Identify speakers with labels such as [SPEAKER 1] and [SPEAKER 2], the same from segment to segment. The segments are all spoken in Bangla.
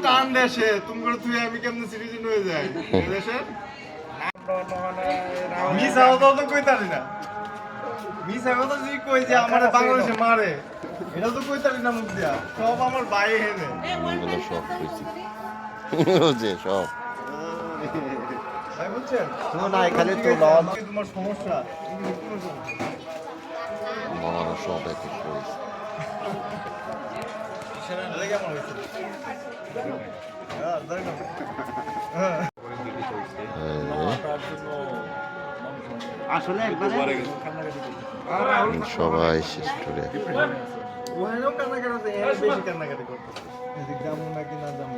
[SPEAKER 1] টান দেশে তুমি করে তুই আমি কেমনে সিটিজেন হয়ে যায় দেশে মিস আওয়াজ তো কই তারি না মিস আওয়াজ তো জি কই যে আমার বাংলাদেশে মারে এটা তো কই তারি না মুখ দিয়া সব আমার ভাই হেনে
[SPEAKER 2] এগুলো সব কইছি যে সব
[SPEAKER 1] ভাই বুঝছেন
[SPEAKER 3] না এখানে তো লব
[SPEAKER 1] তোমার সমস্যা
[SPEAKER 2] মামারা সব এক এক কইছে
[SPEAKER 1] এটা কেমন হয়েছে
[SPEAKER 3] আসলে একবারে
[SPEAKER 2] সবাই শেষ করে
[SPEAKER 1] ওখানেও কান্নাকাটি হচ্ছে এর বেশি কান্নাকাটি করতেছে এদিক যাবো নাকি না যাবো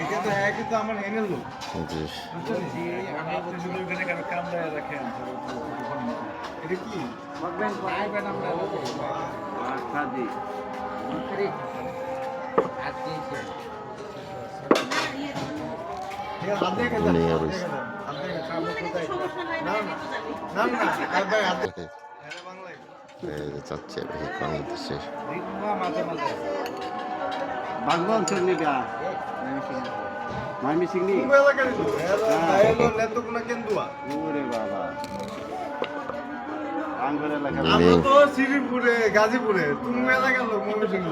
[SPEAKER 1] এটা তো একই তো আমার হেনের লোক
[SPEAKER 2] যে
[SPEAKER 1] এটা কি হাত দিয়ে খেতে
[SPEAKER 2] নিয়ে রয়েছে।
[SPEAKER 1] হাত দিয়ে না না না ভাই হাত দিয়ে বাংলায়
[SPEAKER 2] চাচ্ছে এই পানি দিচ্ছে
[SPEAKER 3] বাগবান চন্নিকা মাইমি সিংনি
[SPEAKER 1] তুমি এলাকার লোক এলো নেতকুনা কেন্দুয়া
[SPEAKER 3] ওরে বাবা আঙ্গুর এলাকা
[SPEAKER 1] আমরা তো শ্রীপুরে গাজীপুরে তুমি এলাকার লোক ময়মনসিংহ